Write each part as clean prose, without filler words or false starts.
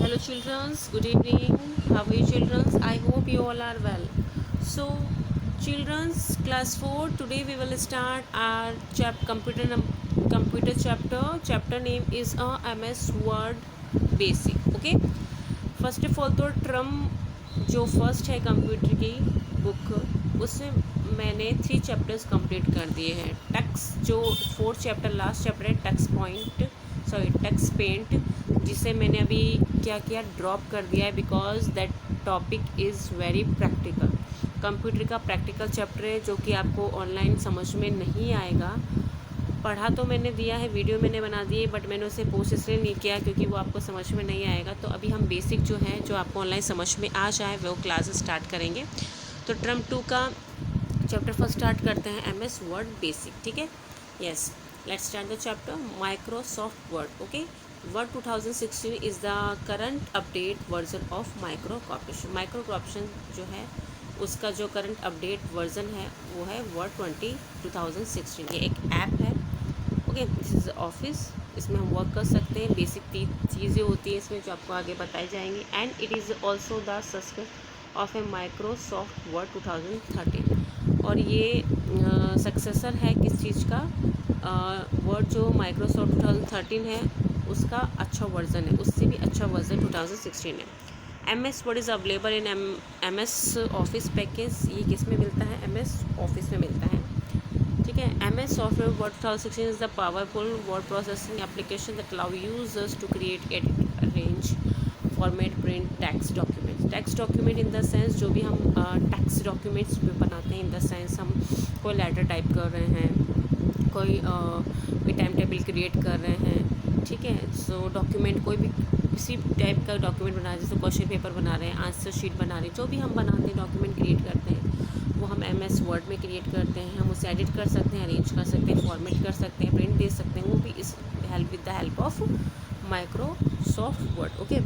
Hello childrens, good evening. How are you childrens? I hope you all are well. So childrens class 4, today we will start our computer chapter. Chapter name is MS Word Basic. Okay. First of all तो term जो first है computer की book उसमें मैंने 3 chapters complete कर दिए हैं. Tux जो 4th चैप्टर लास्ट चैप्टर है टक्स पेंट, जिसे मैंने अभी क्या किया ड्रॉप कर दिया है because that topic is very practical. Computer का प्रैक्टिकल चैप्टर है जो कि आपको ऑनलाइन समझ में नहीं आएगा. पढ़ा तो मैंने दिया है, वीडियो मैंने बना दी है, बट मैंने उसे पोस्ट इसलिए नहीं किया क्योंकि वो आपको समझ में नहीं आएगा. तो अभी हम बेसिक जो है जो आपको ऑनलाइन समझ में आ जाए वो क्लास स्टार्ट करेंगे. तो टर्म 2 का चैप्टर फर्स्ट स्टार्ट करते हैं MS वर्ड बेसिक. ठीक है, yes, let's start the chapter Microsoft Word. Okay, word 2016 is the current update version of micro corporation जो है उसका जो करंट अपडेट वर्जन है वो है वर्ड 2016. ये एक ऐप है. Okay, this is office. इसमें हम वर्क कर सकते हैं. बेसिक 3 चीज़ें होती हैं इसमें जो आपको आगे बताई जाएंगी. And it is also the successor of A Microsoft word 2013. और ये सक्सेसर है किस चीज़ का? वर्ड जो माइक्रोसॉफ्ट 2013 है उसका अच्छा वर्जन है, उससे भी अच्छा वर्जन 2016 है. MS word is available in MS office package. ये किस में मिलता है? MS ऑफिस में मिलता है. ठीक है, MS software word 2016 is the powerful word processing application that allow users to create, edit, arrange, format, print text document in the sense जो भी हम टेक्स्ट डॉक्यूमेंट्स बनाते हैं. इन द सेंस हम कोई लेटर टाइप कर रहे हैं, कोई टाइम टेबल क्रिएट कर रहे हैं. ठीक है, सो डॉक्यूमेंट कोई भी किसी टाइप का डॉक्यूमेंट बना रहे हैं, जैसे क्वेश्चन पेपर बना रहे हैं, आंसर शीट बना रहे हैं, जो भी हम बनाते हैं डॉक्यूमेंट क्रिएट करते हैं वो हम MS वर्ड में क्रिएट करते हैं. हम उसे एडिट कर सकते हैं, अरेंज कर सकते हैं, फॉर्मेट कर सकते हैं, प्रिंट दे सकते हैं. वो भी इस with the help of Microsoft Word. Okay,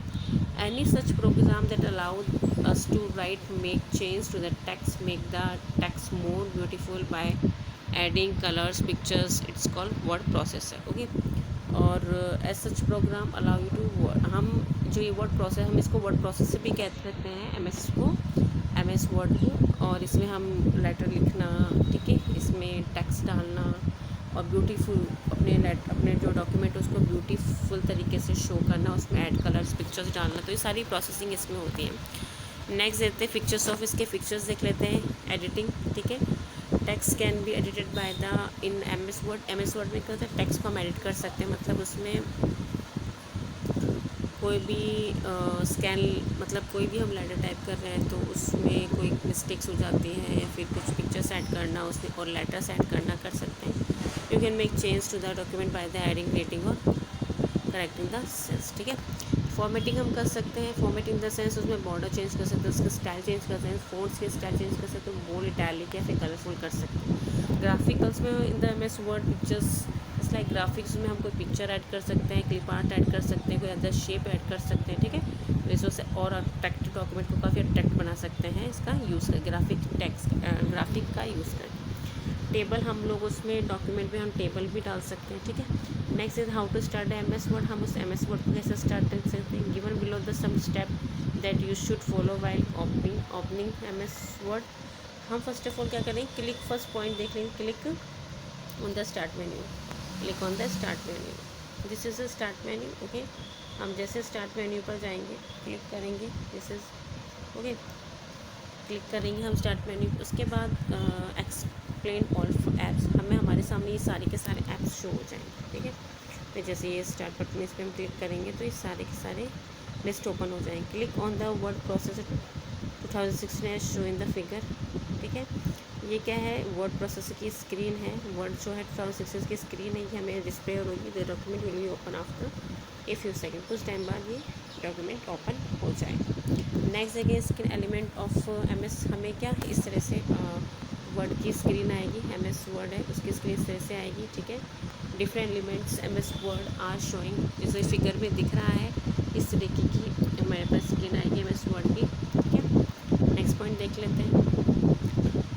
any such program that allowed us to write, make change to the text, make the text more beautiful by adding colours, pictures, it's called word processor. Okay, और as such program allow you to हम जो ये word process हम इसको word processor भी कह सकते हैं MS वर्ड को. और इसमें हम लेटर लिखना, ठीक है, इसमें टेक्स्ट डालना और ब्यूटीफुल अपने जो डॉक्यूमेंट उसको ब्यूटीफुल तरीके से शो करना, उसमें ऐड कलर्स, पिक्चर्स डालना. तो ये सारी प्रोसेसिंग इसमें होती है. नेक्स्ट देखते हैं पिक्चर्स ऑफ. इसके पिक्चर्स देख लेते हैं. एडिटिंग, ठीक है, text can be edited by the in MS word में क्या होता है, टेक्स्ट को हम एडिट कर सकते हैं. मतलब उसमें कोई भी मतलब कोई भी हम लेटर टाइप कर रहे हैं तो उसमें कोई मिस्टेक्स हो जाती हैं या फिर कुछ पिक्चर्स ऐड करना उसमें और लेटर्स ऐड करना कर सकते हैं. You can make change to the document by the adding, rating और करेक्टिंग द सेंस. ठीक है, फॉर्मेटिंग हम कर सकते हैं. फॉर्मेटिंग द सेंस उसमें बॉर्डर चेंज कर सकते हैं, उसका स्टाइल चेंज कर सकते हैं, फोन्ट्स के स्टाइल चेंज कर सकते हैं, बोल्ड, इटैलिक या फिर कलरफुल कर सकते हैं. ग्राफिकल्स में in the MS word pictures like graphics में हम कोई पिक्चर ऐड कर सकते हैं, क्लिप आर्ट ऐड कर सकते हैं, कोई अदर शेप ऐड कर सकते हैं. ठीक है, तो इससे और अट्रैक्टिव डॉक्यूमेंट को काफ़ी अट्रैक्ट बना सकते हैं. इसका यूज़ कर ग्राफिक का यूज़ कर. टेबल हम लोग उसमें डॉक्यूमेंट में हम टेबल भी डाल सकते हैं. ठीक है, next is how to start MS word. हम उस MS वर्ड को कैसे स्टार्ट कर सकते हैं? Given below the some step that you should follow while opening MS word. हम फर्स्ट ऑफ ऑल क्या करें, क्लिक फर्स्ट पॉइंट देख लेंगे, click on the start menu. Click on the start menu. This is the start menu. Okay, हम जैसे start menu पर जाएंगे, click करेंगे, दिस इज़ ओके, क्लिक करेंगे हम स्टार्ट मेन्यू. उसके बाद एक्सप्लेन ऑल ऐप्स, हमें हमारे सामने ये सारे के सारे ऐप्स शो हो जाएंगे. ठीक है, तो जैसे ये स्टार्ट बटन इस पर हम क्लिक करेंगे तो ये सारे के सारे लिस्ट ओपन हो जाएंगे. Click on the word processor 2016 show in the figure. ठीक है, ये क्या है? वर्ड प्रोसेसर की स्क्रीन है. वर्ड जो है 2016 की स्क्रीन है, ये हमें डिस्प्ले होगी. The document will be open after a few second. कुछ टाइम बाद ये डॉक्यूमेंट ओपन हो जाएगा. नेक्स्ट देखिए स्क्रीन एलिमेंट ऑफ MS. हमें क्या इस तरह से वर्ड की स्क्रीन आएगी. MS वर्ड है उसकी स्क्रीन इस तरह से आएगी. ठीक है, different elements MS word are showing, जैसे फिगर में दिख रहा है इस तरीके की हमारे पास स्क्रीन आएगी MS वर्ड की. ठीक है, नेक्स्ट पॉइंट देख लेते हैं.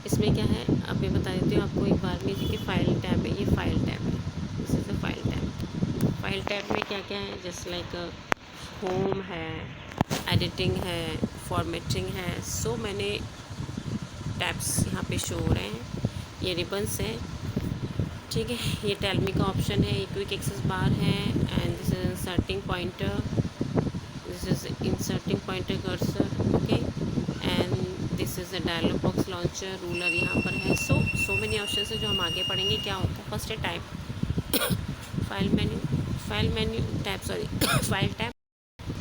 इसमें क्या है अब मैं बता देती हूँ आपको एक बार में कि फाइल टैब है. ये फाइल टैब है, this is the file tab. File tab में क्या क्या है, जस्ट लाइक होम है, एडिटिंग है, फॉर्मेटिंग है, सो मैंने टैब्स यहाँ पे शो हो रहे हैं। ये रिबन्स है, ठीक है। ये टेल मी का ऑप्शन है, ये क्विक एक्सेस बार है, and this is inserting pointer, this is inserting pointer cursor, okay, and this is a dialog box launcher, ruler यहाँ पर है। सो मेनी ऑप्शन है जो हम आगे पढ़ेंगे। क्या होता है, फर्स्ट है type, file menu tab, sorry file tab.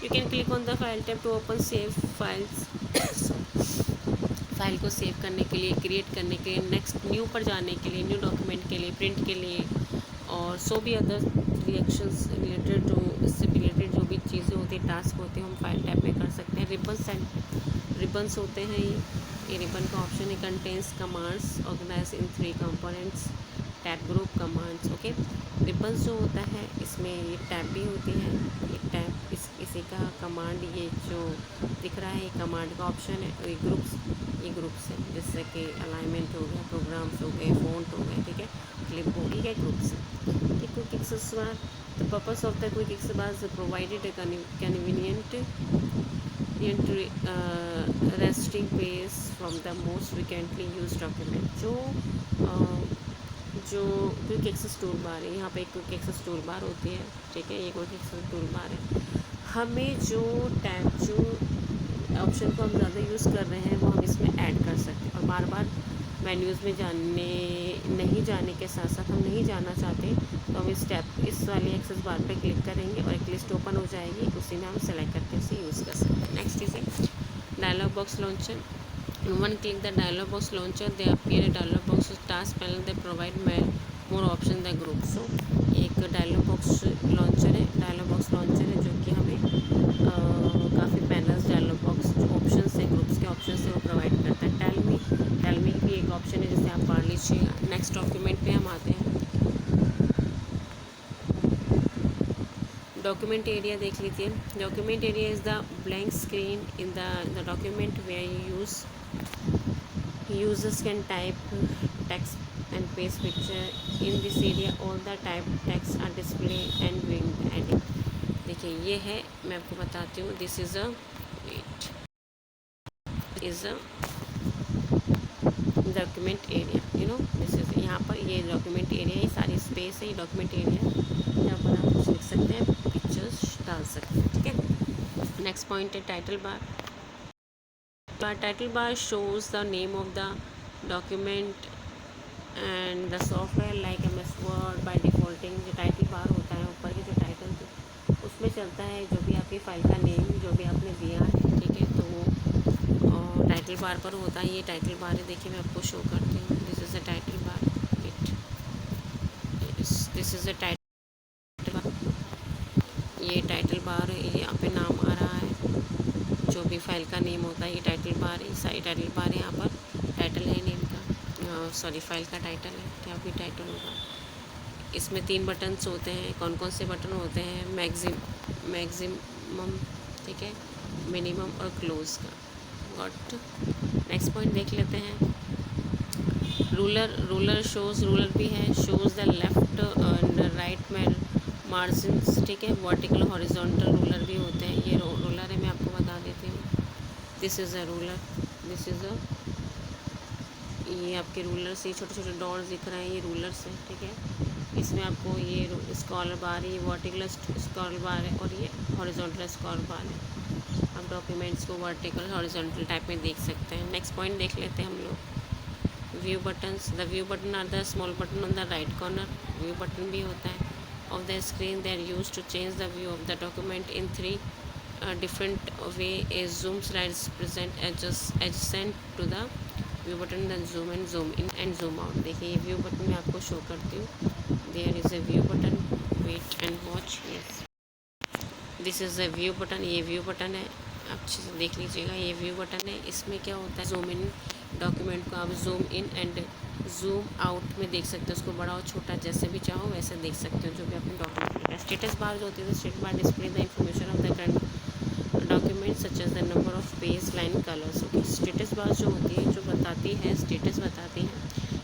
You can click on the file tab to open save files, file को सेव करने के लिए, क्रिएट करने के लिए, नेक्स्ट न्यू पर जाने के लिए, न्यू डॉक्यूमेंट के लिए, प्रिंट के लिए, और सो भी अदर रिएक्शंस रिलेटेड, जो इससे रिलेटेड जो भी चीज़ें होती हैं, टास्क होते हैं, हम फाइल टैब में कर सकते हैं। रिबन्स होते हैं, ये रिबन का ऑप्शन है। कंटेंस कमांड्स ऑर्गेनाइज इन 3 components, tab group commands, okay. Ribbons जो होता है इसमें ये टैब भी होती है, ये टैब इसी का कमांड, ये जो दिख रहा है ये कमांड का ऑप्शन है। और ये ग्रुप्स है, जैसे कि अलाइनमेंट हो गया, प्रोग्राम्स हो गए, फ़ॉन्ट हो गए, ठीक है, क्लिपबोर्ड, ठीक है, ग्रुप्स है। Quick access bar, the purpose of the quick access bar is provided convenient resting place from the most frequently use document. जो क्विक एक्सेस टूल बार है, यहाँ पे एक क्विक एक्सेस टूल बार होती है, ठीक है, ये क्विक एक्सेस टूल बार है। हमें जो ऑप्शन को हम ज़्यादा यूज़ कर रहे हैं वो हम इसमें ऐड कर सकते हैं, और बार बार मेन्यूज़ में नहीं जाने के साथ साथ हम नहीं जाना चाहते तो हम इस वाली एक्सेस बार पे क्लिक करेंगे और एक लिस्ट ओपन हो जाएगी, उसी में हम सेलेक्ट करके उसे यूज़ कर सकते हैं। Next is dialog box launcher. One click the dialog box launcher, they appear a dialog box task panel, they provide more option the group। so एक डायलॉग बॉक्स लॉन्चर है, जो कि हमें काफ़ी पैनल्स, डायलॉग बॉक्स जो option है, groups के option है वो प्रोवाइड करता है। टेल मी भी एक ऑप्शन है, जिसे आप पढ़ लीजिएगा। नेक्स्ट डॉक्यूमेंट पे हम आते हैं। डॉक्यूमेंट एरिया देख लीजिए। Document area is the blank screen in the document where users can type text and paste picture. In this area all the type text are displayed and doing the edit। देखिए ये है, मैं आपको बताती हूँ, this is a document area, you know, this is, यहाँ पर ये डॉक्यूमेंट एरिया, ये सारी स्पेस है, ये डॉक्यूमेंट एरिया, यहाँ पर आप कुछ लिख सकते हैं, पिक्चर्स डाल सकते हैं, ठीक है। नेक्स्ट पॉइंट है title bar. Title bar shows the name of the document and the software like MS Word by defaulting। जो टाइटल बार होता है, ऊपर के जो टाइटल उसमें चलता है जो भी आपकी फ़ाइल का नेम जो भी आपने दिया है, ठीक है, तो वो टाइटल बार पर होता है। ये टाइटल बार है, देखिए मैं आपको शो करती हूँ। This is a title bar, this is a title bar, ये टाइटल बार है, ये यहाँ पे नाम आ रहा है, जो भी फाइल का नेम होता है, ये टाइटल बार है, सारी टाइटल बार है। यहाँ पर टाइटल है नेम का, सॉरी फाइल का टाइटल है, क्या भी टाइटल होगा। इसमें 3 बटन्स होते हैं। कौन कौन से बटन होते हैं, मैक्सिमम, ठीक है, मिनिमम और क्लोज का। गॉट। नेक्स्ट पॉइंट देख लेते हैं। रूलर शोज़, रूलर भी है, shows the left and right margins, ठीक है, वर्टिकल हॉरिजॉन्टल रूलर भी होते हैं। ये रूलर है, मैं आपको बता देती हूँ। This is a ruler, this is अ, ये आपके रूलर से छोटे छोटे डॉट्स दिख रहे हैं, ये रूलर्स हैं, ठीक है। इसमें आपको ये स्क्रॉलर बार है, ये वर्टिकल स्क्रॉलर बार है, और ये हॉरिजॉन्टल स्क्रॉलर बार है। आप डॉक्यूमेंट्स को वर्टिकल हॉरिजॉन्टल टाइप में देख सकते हैं। नेक्स्ट पॉइंट देख लेते हैं हम लोग। View buttons, the view button are the small button on the right corner. View button भी होता है of the screen, they are used to change the view of the document in 3 different way। a zoom slide is present adjacent to the view button, then zoom in, zoom in and zoom out। देखिए ये view button मैं आपको show करती हूँ। there is a view button, wait and watch, yes, this is a view button। ये view button है, अच्छे से देख लीजिएगा, ये व्यू बटन है। इसमें क्या होता है, जूम इन डॉक्यूमेंट को आप zoom in and zoom out में देख सकते हो, उसको बड़ा और छोटा जैसे भी चाहो वैसे देख सकते हो, जो भी अपने डॉक्यूमेंट का। स्टेटस बार जो होती है, status bar display the information of the current document such as the number of page, line, colours. Okay, status bar जो होती है, जो बताती है, स्टेटस बताती है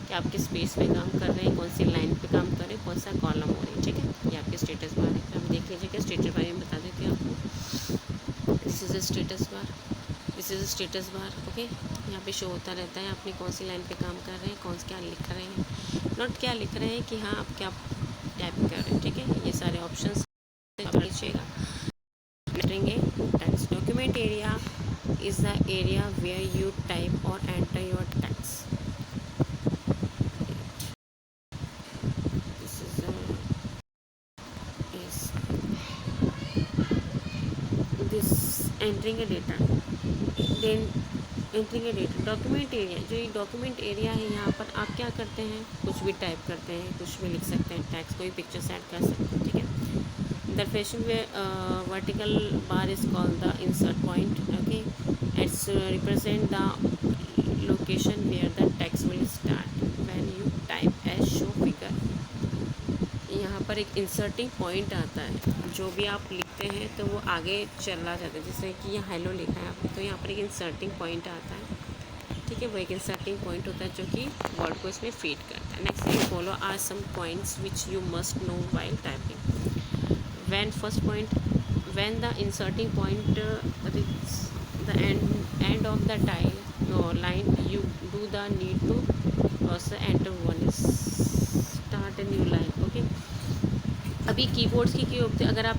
कि आप किस पेज पे काम कर रहे हैं, कौन सी लाइन पे काम कर रहे हैं, कौन सा कॉलम हो रही है, ठीक है। ये आपकी स्टेटस बार है। आप देख लीजिए कि स्टेटस बार में बता देती हूँ आपको। Is a status bar, this is a status bar. Okay, यहाँ पे शो होता रहता है आपने कौन सी लाइन पे काम कर रहे हैं, कौन सा क्या लिख रहे हैं, नोट क्या लिख रहे हैं कि हाँ आप क्या टाइप कर रहे हैं। ठीक है, ये सारे ऑप्शंस लीजिएगा। करेंगे text. Document area is the area where you type or enter your text. This is this entering a data, then entering a data. Document area, जो ये डॉक्यूमेंट एरिया है यहाँ पर आप क्या करते हैं, कुछ भी टाइप करते हैं, कुछ भी लिख सकते हैं, टेक्स्ट कोई पिक्चर्स ऐड कर सकते हैं। ठीक है, the fashion way vertical bar is called the insert point. Okay, it's represent the location where the text will start when you type as show figure. यहाँ पर एक इंसर्टिंग पॉइंट आता है, जो भी आप लिखते हैं तो वो आगे चला जाता है। जैसे कि यहाँ हेलो लिखा है आपने, तो यहाँ पर एक इंसर्टिंग पॉइंट आता है। ठीक है, वो एक इंसर्टिंग पॉइंट होता है जो कि वर्ड को इसमें फीड करता है। Next, follow are some points which you must know while typing. When first point, when the inserting point reach the end of the line you do the need to also enter one is start a new line। Okay, अभी keyboards की होती है, अगर आप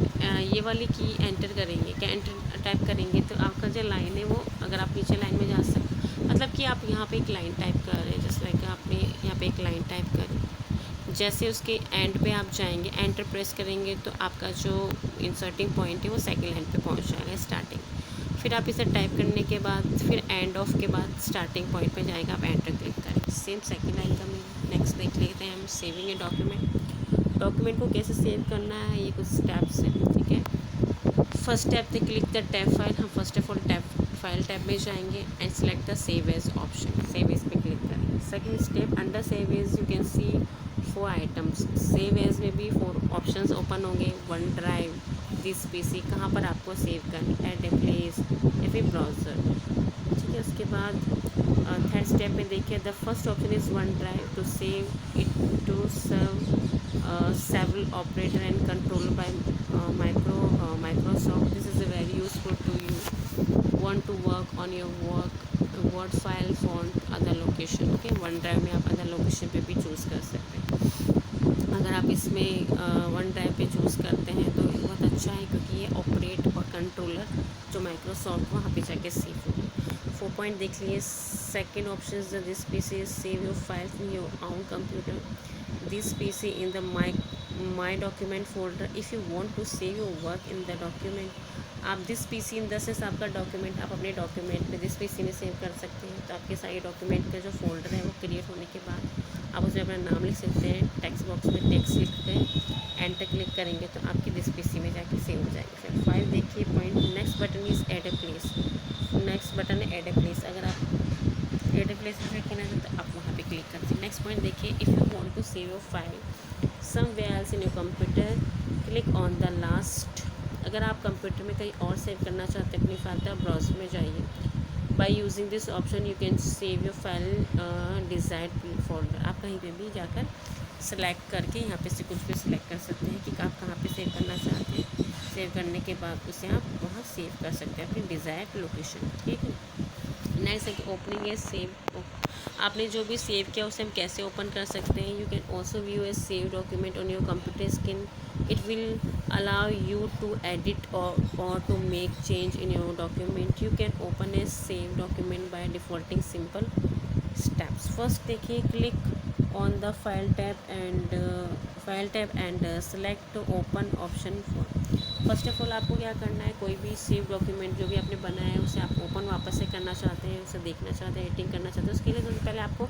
ये वाली की enter करेंगे, क्या एंटर टाइप करेंगे तो आपका जो लाइन है वो, अगर आप नीचे लाइन में जा सकते, मतलब कि आप यहाँ पे एक लाइन टाइप कर रहे हैं, जैसे लाइक आपने यहाँ पे एक लाइन टाइप करी, जैसे उसके एंड पे आप जाएंगे, एंटर प्रेस करेंगे तो आपका जो इंसर्टिंग पॉइंट है वो सेकंड लाइन पे पहुँच जाएगा, स्टार्टिंग। फिर आप इसे टाइप करने के बाद फिर एंड ऑफ के बाद स्टार्टिंग पॉइंट पे जाएगा, आप एंटर क्लिक करें, सेम सेकंड लाइन का मीनिंग। नेक्स्ट देख लेते हैं हम सेविंग ए डॉक्यूमेंट। डॉक्यूमेंट को कैसे सेव करना है, ये कुछ स्टेप्स हैं। ठीक है, first step the click the tab file. हम first of all file tab में जाएंगे and select the save as option, save as पे क्लिक करेंगे। Second step, under save as you can see 4 items. Save as में भी 4 options open होंगे, OneDrive, this PC, कहाँ पर आपको सेव करनी, एट ए प्लेस या फिर ब्राउज़र। ठीक है, उसके बाद थर्ड स्टेप में देखिए, the first option is OneDrive to save it to serve several operator and controlled by Microsoft. This is a very useful to you want to work on your word file font other location। okay, one drive में आप other location पे भी choose कर सकते हैं। अगर आप इसमें वन ड्राइव पे चूज़ करते हैं तो बहुत अच्छा है, क्योंकि ये ऑपरेट और कंट्रोलर जो माइक्रोसॉफ्ट वहाँ पे जाके सेव होगी। 4 पॉइंट देख लिए। Second option is this PC save your files in your own computer, this PC in the my document folder if you want to save your work in the document। आप this PC in the sense आपका document आप अपने document में this PC में save कर सकते हैं। तो आपके सारे डॉक्यूमेंट का जो फोल्डर है वो क्रिएट होने के बाद आप उसमें अपना नाम लिख सकते हैं, टेक्स्ट बॉक्स में टेक्स्ट लिखते हैं, एंटर क्लिक करेंगे तो आपकी दिस PC में जाके सेव हो जाएगी। फिर 5 देखिए point, next button is add a place. Next button है एड ए प्लेस, अगर आप एड ए प्लेस में करना है तो आप वहाँ पे क्लिक करते हैं। नेक्स्ट पॉइंट देखिए, if you want to save your file somewhere else in your computer click on the last. अगर आप कंप्यूटर में कहीं और सेव करना चाहते हैं अपनी फाइल तो आप ब्राउज़र में जाइए। By using this option you can save your file desired folder. आप कहीं पे भी जाकर सेलेक्ट करके यहाँ पे से कुछ भी सिलेक्ट कर सकते हैं कि आप कहाँ पे सेव करना चाहते हैं। सेव करने के बाद उसे आप वहाँ सेव कर सकते हैं अपनी डिज़ायर्ड लोकेशन। ठीक है, नेक्स्ट है कि ओपनिंग ए सेव। आपने जो भी सेव किया उसे हम कैसे ओपन कर सकते हैं। You can also view a save document on your computer screen. It will allow you to edit or to make change in your document. You can open a save document by defaulting simple steps. First देखिए, click on the file tab and select open option for. First of all आपको क्या करना है, कोई भी save document जो भी आपने बनाया है उसे आप ओपन वापस से करना चाहते हैं, उसे देखना चाहते हैं, एडिटिंग करना चाहते हैं, उसके लिए सबसे पहले आपको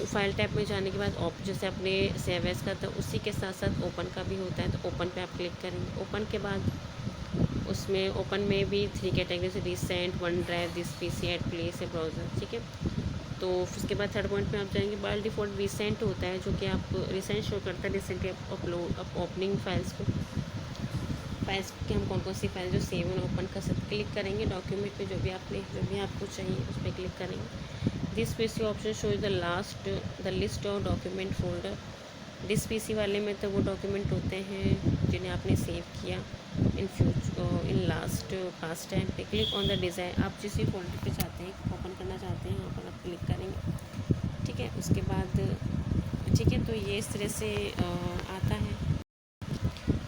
फाइल टैब में जाने के बाद जैसे अपने सेव एज का तो उसी के साथ साथ ओपन का भी होता है, तो ओपन पे आप क्लिक करेंगे। ओपन के बाद उसमें ओपन में भी 3 कैटेगरी से recent, OneDrive, this PC, at place, a browser. ठीक है, तो उसके बाद थर्ड पॉइंट पे आप जाएंगे। बाय डिफ़ॉल्ट रिसेंट होता है जो कि आपको रिसेंट शो करता है, रिसेंटली आप ओपनिंग फाइल्स को फाइल्स कि हम कौन कौन सी फाइल जो सेव एंड ओपन कर सकते। क्लिक करेंगे डॉक्यूमेंट पे जो भी आपको चाहिए उस पर क्लिक करेंगे। This PC option show the list of document folder. This PC वाले में तो वो डॉक्यूमेंट होते हैं जिन्हें आपने सेव किया इन फास्ट है। क्लिक ऑन द डिज़ाइन, आप जिस भी फोल्डर पे चाहते हैं ओपन करना चाहते हैं यहाँ पर आप क्लिक करेंगे, ठीक है। उसके बाद ठीक है, तो ये इस तरह से आता है।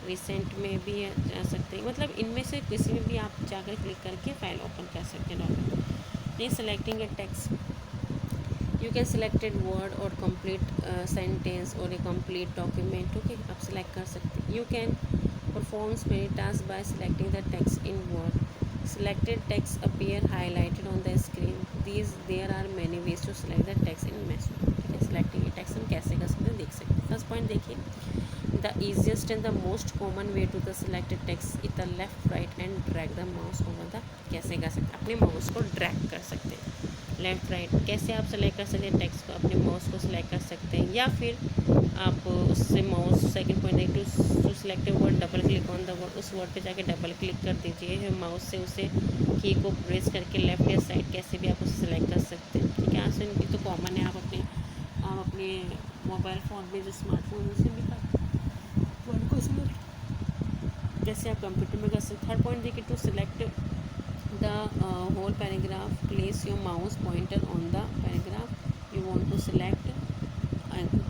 रिसेंट में भी जा सकते हैं, मतलब इनमें से किसी में भी आप जाकर क्लिक करके फाइल ओपन कर सकते हैं डॉक्यूमेंट। ये selecting A text, you can selected word और कंप्लीट सेंटेंस और ए कंप्लीट डॉक्यूमेंट, ओके, आप सिलेक्ट कर सकते हैं। You can performs many task by selecting the text in word, selected text appear highlighted on the screen, there are many ways to select the text in message, ठीक है। selecting a text हम कैसे कर सकते हैं देख सकते हैं। फर्स्ट पॉइंट देखिए, the easiest and the most common way to the selected text is the left right and drag the mouse over the, कैसे कर सकते हैं, अपने माउस को ड्रैग कर सकते हैं लेफ़्ट राइट। कैसे आप सेलेक्ट कर सकते हैं टेक्स्ट को, अपने माउस को सिलेक्ट कर सकते हैं, या फिर आप उससे mouse second point two select word, double click on the word, उस वर्ड पे जाके डबल क्लिक कर दीजिए माउस से, उसे की को प्रेस करके लेफ्ट या साइड कैसे भी आप उसे सिलेक्ट कर सकते हैं, ठीक है। आंसर इनकी तो कॉमन है, आप अपने मोबाइल फ़ोन में जो स्मार्टफोन उसे भी वर्ड को सिलेक्ट कैसे आप कंप्यूटर में कर सकते। थर्ड पॉइंट देखिए, to select the whole paragraph place your mouse pointer on the paragraph you want to select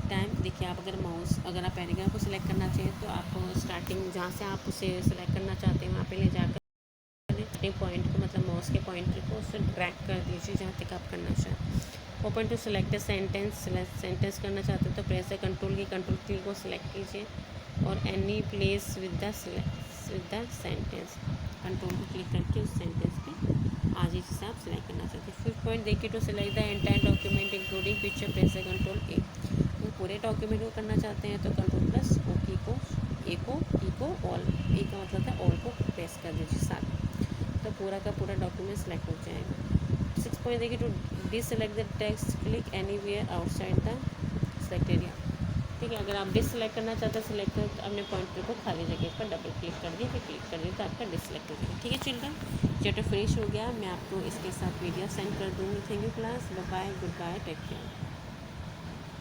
time. देखिए, आप अगर आप पैराग्राफ को सिलेक्ट करना चाहिए तो आप स्टार्टिंग जहाँ से आप उसे सिलेक्ट करना चाहते हैं वहाँ पे ले जाकर अपने पॉइंट को, मतलब माउस के पॉइंटर को उसे ड्रैग कर दीजिए जहाँ तक आप करना चाहें। ओपन टू सिलेक्ट सेंटेंस करना चाहते हैं तो प्रेस द कंट्रोल की को सिलेक्ट कीजिए और any place with the sentence, control को क्लिक करके उस सेंटेंस पे आज ही जिसे आप सिलेक्ट करना चाहते हैं। फिफ्थ पॉइंट देखिए, to select the entire document including picture press the control A. अगर पूरे डॉक्यूमेंट को करना चाहते हैं तो कंट्रोल प्लस ओ की को ऑल, ए का मतलब है ऑल को प्रेस कर दीजिए साथ, तो पूरा का पूरा डॉक्यूमेंट सेलेक्ट हो जाएगा। सिक्स पॉइंट देखिए, to deselect the text click anywhere outside the select area, ठीक है। अगर आप डिससेलेक्ट करना चाहते हैं सिलेक्ट कर, तो अपने पॉइंटर को खाली जगह पर डबल क्लिक कर दिए, फिर क्लिक कर दिए तो आपका डिससेलेक्ट हो जाएगा, ठीक है चिल्ड्रन। चैप्टर फिनिश हो गया, मैं आपको इसके साथ वीडियो सेंड कर दूँगी। Thank you class, bye bye, goodbye, take care.